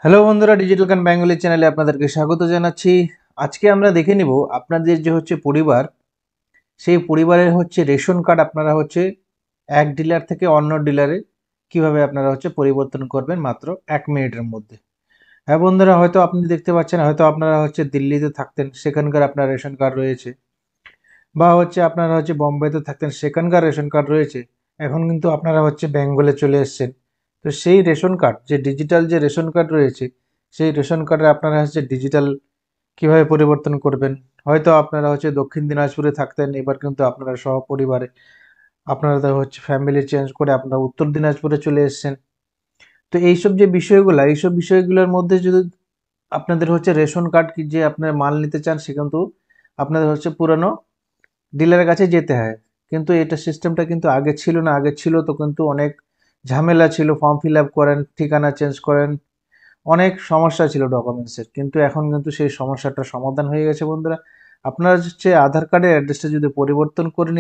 Hello বন্ধুরা, digital কান Bengali চ্যানেলে আপনাদেরকে স্বাগত জানাচ্ছি। আজকে আমরা দেখে নিব আপনাদের যে পরিবার, সেই পরিবারের রেশন কার্ড আপনারা এক ডিলার থেকে অন্য ডিলারে কিভাবে আপনারা পরিবর্তন করবেন মাত্র 1 মিনিটের মধ্যে। হ্যাঁ বন্ধুরা, হয়তো আপনি দেখতে পাচ্ছেন, হয়তো আপনারা দিল্লিতে থাকতেন, সেখানকার আপনার রেশন কার্ড রয়েছে, বা আপনারা বোম্বেতে থাকতেন, সেখানকার রেশন কার্ড রয়েছে। এখন কিন্তু আপনারা বেঙ্গলে চলে এসেছেন। তো সেই রেশন কার্ড, যে ডিজিটাল যে রেশন কার্ড রয়েছে, সেই রেশন কার্ডে আপনারা ডিজিটাল কিভাবে পরিবর্তন করবেন। হয়তো আপনারা দক্ষিণ দিনাজপুরে থাকতেন, এবার কিন্তু আপনারা সহপরিবারে আপনারা ফ্যামিলি চেঞ্জ করে আপনারা উত্তর দিনাজপুরে চলে এসেছেন। তো এইসব বিষয়গুলোর মধ্যে যদি আপনাদের রেশন কার্ড কি যে আপনার মাল নিতে চান, সে কিন্তু আপনাদের পুরানো ডিলারের কাছে যেতে হয়। কিন্তু এটা সিস্টেমটা কিন্তু আগে ছিল না। আগে ছিল তো কিন্তু অনেক ঝামেলা ছিল, ফর্ম ফিল আপ করেন, ঠিকানা চেঞ্জ করেন, অনেক সমস্যা ছিল ডকুমেন্টসের। কিন্তু এখন কিন্তু সেই সমস্যাটা সমাধান হয়ে গেছে বন্ধুরা। আপনারা আধার কার্ডের অ্যাড্রেসটা যদি পরিবর্তন করে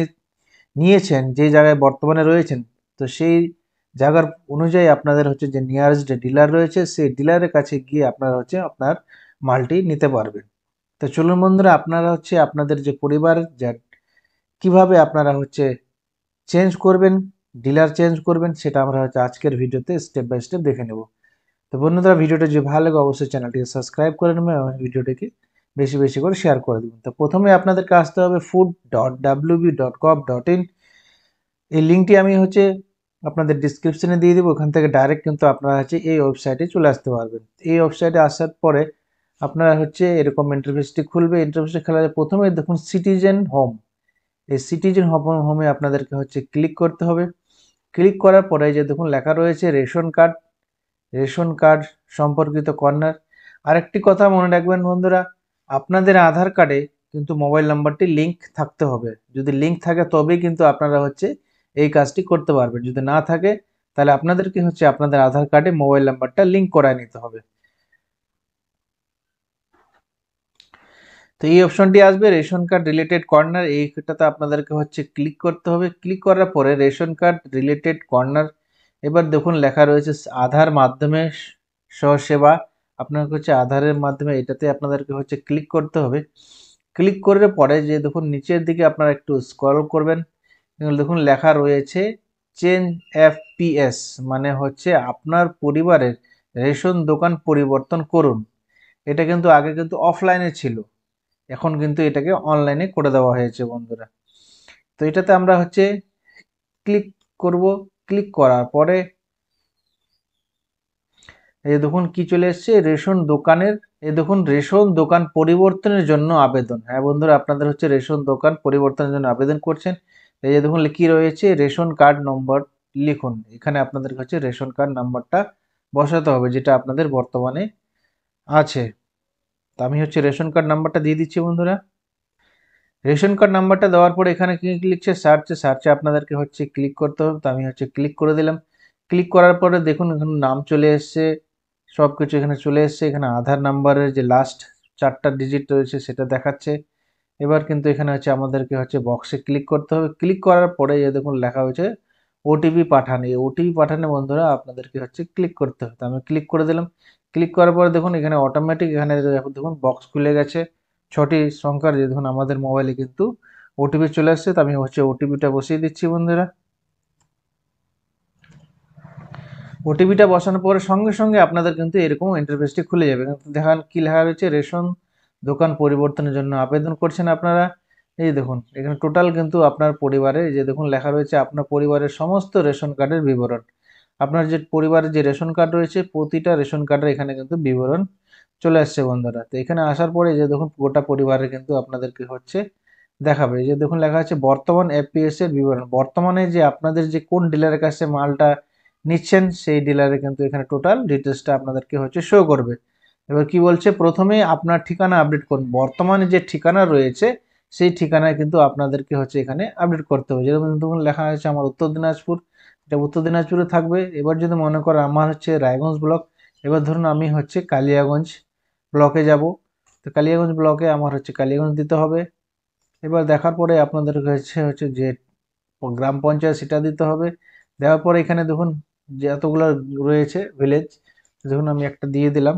নিয়েছেন, যে জায়গায় বর্তমানে রয়েছেন, তো সেই জায়গার অনুযায়ী আপনাদের যে নিয়ারেস্ট ডিলার রয়েছে, সেই ডিলারের কাছে গিয়ে আপনারা আপনার মালটি নিতে পারবেন। তো চলুন বন্ধুরা, আপনারা আপনাদের যে পরিবার যা কিভাবে আপনারা চেঞ্জ করবেন, ডিলার চেঞ্জ করবেন, সেটা আমরা আজকের ভিডিওতে স্টেপ বাই স্টেপ দেখে নেব। তো বন্ধুরা, ভিডিওটা যদি ভালো লাগে অবশ্যই চ্যানেলটিকে সাবস্ক্রাইব করে নেবেন এবং ভিডিওটিকে বেশি বেশি করে শেয়ার করে দেবেন। তো প্রথমে আপনাদেরকে আসতে হবে food.wb.gov.in। এই লিঙ্কটি আমি আপনাদের ডিসক্রিপশনে দিয়ে দেবো। ওখান থেকে ডাইরেক্ট কিন্তু আপনারা এই ওয়েবসাইটে চলে আসতে পারবেন। এই ওয়েবসাইটে আসার পরে আপনারা এরকম ইন্টারফেসটি খুলবে। ইন্টারফেসে খেলার প্রথমে দেখুন সিটিজেন হোম। এই সিটিজেন হোমে আপনাদেরকে ক্লিক করতে হবে। ক্লিক করার পরে যে দেখুন লেখা রয়েছে রেশন কার্ড, রেশন কার্ড সম্পর্কিত কর্নার। আরেকটি কথা মনে রাখবেন বন্ধুরা, আপনাদের আধার কার্ডে কিন্তু মোবাইল নাম্বারটি লিঙ্ক থাকতে হবে। যদি লিঙ্ক থাকে তবেই কিন্তু আপনারা এই কাজটি করতে পারবেন। যদি না থাকে তাহলে আপনাদেরকে আপনাদের আধার কার্ডে মোবাইল নাম্বারটা লিঙ্ক করায় নিতে হবে। তো এই অপশনটি আসবে রেশন কার্ড রিলেটেড কর্নার, এইটাতে আপনাদেরকে ক্লিক করতে হবে। ক্লিক করার পরে রেশন কার্ড রিলেটেড কর্নার, এবার দেখুন লেখা রয়েছে আধার মাধ্যমে সহসেবা। আপনার আধারের মাধ্যমে, এটাতে আপনাদেরকে ক্লিক করতে হবে। ক্লিক করার পরে যে দেখুন নিচের দিকে আপনারা একটু স্ক্রল করবেন, দেখুন লেখা রয়েছে চেঞ্জ এফপিএস, মানে আপনার পরিবারের রেশন দোকান পরিবর্তন করুন। এটা কিন্তু আগে কিন্তু অফলাইনে ছিল, এখন কিন্তু এটাকে অনলাইনে করে দেওয়া হয়েছে বন্ধুরা। তো এটাতে আমরা ক্লিক করব। ক্লিক করার পরে এই দেখুন কি চলে এসছে, রেশন দোকানের, এই দেখুন রেশন দোকান পরিবর্তনের জন্য আবেদন। হ্যাঁ বন্ধুরা, আপনাদের রেশন দোকান পরিবর্তনের জন্য আবেদন করছেন। এই যে দেখুন কি রয়েছে, রেশন কার্ড নম্বর লিখুন। এখানে আপনাদের রেশন কার্ড নাম্বারটা বসাতে হবে, যেটা আপনাদের বর্তমানে আছে। তো আমি রেশন কার্ড নাম্বারটা দিয়ে দিচ্ছি বন্ধুরা। রেশন কার্ড নাম্বারটা দেওয়ার পরে এখানে কি লিখছে, সার্চে আপনাদেরকে ক্লিক করতে হবে। তো আমি ক্লিক করে দিলাম। ক্লিক করার পরে দেখুন এখানে নাম চলে এসছে, সব কিছু এখানে চলে এসছে। এখানে আধার নাম্বারের যে লাস্ট 4টা ডিজিট রয়েছে সেটা দেখাচ্ছে। এবার কিন্তু এখানে আমাদেরকে বক্সে ক্লিক করতে হবে। ক্লিক করার পরে এই দেখুন লেখা হয়েছে ওটিপি পাঠান। এই ওটিপি পাঠানে বন্ধুরা আপনাদেরকে ক্লিক করতে হবে। তো আমি ক্লিক করে দিলাম। ক্লিক করার পরে দেখুন এখানে অটোমেটিক, এখানে দেখুন বক্স খুলে গেছে 6টি সংখ্যার। যে দেখুন আমাদের মোবাইলে কিন্তু ওটিপি চলে আসছে। তো আমি ওটিপিটা বসিয়ে দিচ্ছি বন্ধুরা। ওটিপিটা বসানোর পরে সঙ্গে সঙ্গে আপনাদের কিন্তু এরকম ইন্টারফেসটি খুলে যাবে। দেখান কি লেখা রয়েছে, রেশন দোকান পরিবর্তনের জন্য আবেদন করছেন আপনারা। এই দেখুন এখানে টোটাল কিন্তু আপনার পরিবারের, যে দেখুন লেখা রয়েছে আপনার পরিবারের সমস্ত রেশন কার্ডের বিবরণ। আপনার যে পরিবারের যে রেশন কার্ড রয়েছে, প্রতিটা রেশন কার্ডের এখানে কিন্তু বিবরণ চলে আসছে বন্ধুরা। তো এখানে আসার পরে যে দেখুন গোটা পরিবারের কিন্তু আপনাদেরকে দেখাবে। যে দেখুন লেখা আছে বর্তমান এফপিএস এর বিবরণ। বর্তমানে যে আপনাদের যে কোন ডিলারের কাছে মালটা নিচ্ছেন, সেই ডিলারে কিন্তু এখানে টোটাল ডিটেলসটা আপনাদেরকে শো করবে। এবার কি বলছে, প্রথমে আপনার ঠিকানা আপডেট করুন। বর্তমানে যে ঠিকানা রয়েছে সেই ঠিকানায় কিন্তু আপনাদেরকে এখানে আপডেট করতে হবে। যেরকম দেখুন লেখা আছে আমার উত্তর দিনাজপুর, এটা উত্তর দিনাজপুরে থাকবে। এবার যদি মনে করো আমার রায়গঞ্জ ব্লক, এবার ধরুন আমি কালিয়াগঞ্জ ব্লকে যাব। তো কালিয়াগঞ্জ ব্লকে আমার কালিয়াগঞ্জ দিতে হবে। এবার দেখার পরে আপনাদের কাছে যে গ্রাম পঞ্চায়েত সেটা দিতে হবে। দেওয়ার পরে এখানে দেখুন যে এতগুলো রয়েছে ভিলেজ, দেখুন আমি একটা দিয়ে দিলাম।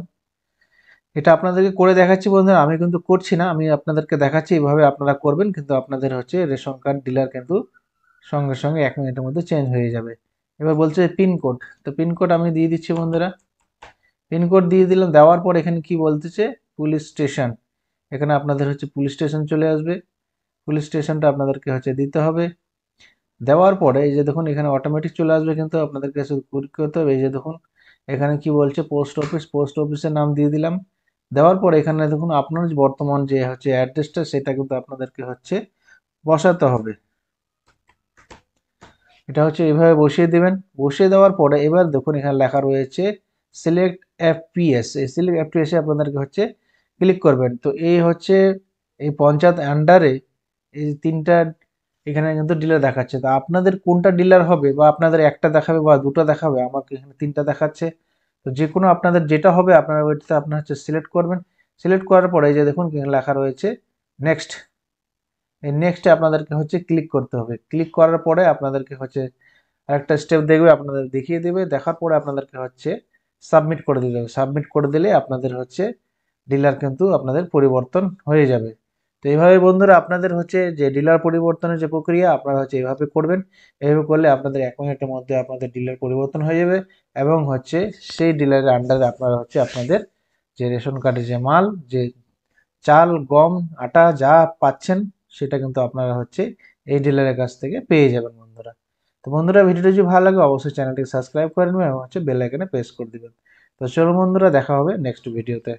এটা আপনাদেরকে করে দেখাচ্ছি বন্ধুরা, আমি কিন্তু করছি না, আমি আপনাদেরকে দেখাচ্ছি এইভাবে আপনারা করবেন, কিন্তু আপনাদের হচ্ছে রেশন কার্ড ডিলার কিন্তু সঙ্গে সঙ্গে 1 মিনিটের মধ্যে চেঞ্জ হয়ে যাবে। এবার বলছে পিনকোড, তো পিনকোড আমি দিয়ে দিচ্ছি বন্ধুরা। পিনকোড দিয়ে দিলাম, দেওয়ার পর এখানে কি বলতেছে পুলিশ স্টেশন, এখানে আপনাদের হচ্ছে পুলিশ স্টেশন চলে আসবে। পুলিশ স্টেশনটা আপনাদেরকে হচ্ছে দিতে হবে। দেওয়ার পরে এই যে দেখুন এখানে অটোমেটিক চলে আসবে, কিন্তু আপনাদেরকে শুধু করতে হবে। এই যে দেখুন এখানে কি বলছে পোস্ট অফিস, পোস্ট অফিসের নাম দিয়ে দিলাম। দেওয়ার পর এখানে দেখুন আপনার যে বর্তমান যে হচ্ছে অ্যাড্রেসটা সেটা কিন্তু আপনাদেরকে হচ্ছে বসাতে হবে। এটা হচ্ছে এইভাবে বসিয়ে দেবেন। বসিয়ে দেওয়ার পরে এবার দেখুন এখানে লেখা রয়েছে সিলেক্ট এফপিএস, এই সিলেক্ট এফপিএসে আপনাদেরকে হচ্ছে ক্লিক করবেন। তো এই হচ্ছে এই পঞ্চায়েত আন্ডারে এই যে 3টা এখানে কিন্তু ডিলার দেখাচ্ছে, তো আপনাদের কোনটা ডিলার হবে, বা আপনাদের একটা দেখাবে বা দুটো দেখাবে, আমাকে এখানে 3টা দেখাচ্ছে। তো যে কোনো আপনাদের যেটা হবে আপনারা ওইটাতে আপনার হচ্ছে সিলেক্ট করবেন। সিলেক্ট করার পরে এই যে দেখুন লেখা রয়েছে নেক্সট, এই নেক্সটে আপনাদেরকে হচ্ছে ক্লিক করতে হবে। ক্লিক করার পরে আপনাদেরকে হচ্ছে আরেকটা স্টেপ দেখবে, আপনাদের দেখিয়ে দেবে, দেখার পরে আপনাদেরকে হচ্ছে সাবমিট করে দিতে হবে। সাবমিট করে দিলে আপনাদের হচ্ছে ডিলার কিন্তু আপনাদের পরিবর্তন হয়ে যাবে। তো এইভাবে বন্ধুরা আপনাদের হচ্ছে যে ডিলার পরিবর্তনের যে প্রক্রিয়া আপনারা হচ্ছে এইভাবে করবেন। এইভাবে করলে আপনাদের 1 মিনিটের মধ্যে আপনাদের ডিলার পরিবর্তন হয়ে যাবে, এবং হচ্ছে সেই ডিলারের আন্ডারে আপনারা হচ্ছে আপনাদের যে রেশন কার্ডের যে মাল, যে চাল গম আটা যা পাচ্ছেন সেটা কিন্তু আপনারা হচ্ছে এই ডিলারের কাছ থেকে পেয়ে যাবেন বন্ধুরা। তো বন্ধুরা ভিডিওটি যদি ভালো লাগে অবশ্যই চ্যানেলটি সাবস্ক্রাইব করে নেবেন এবং হচ্ছে বেল আইকনে প্রেস করে দিবেন। তো চলো বন্ধুরা দেখা হবে নেক্সট ভিডিওতে।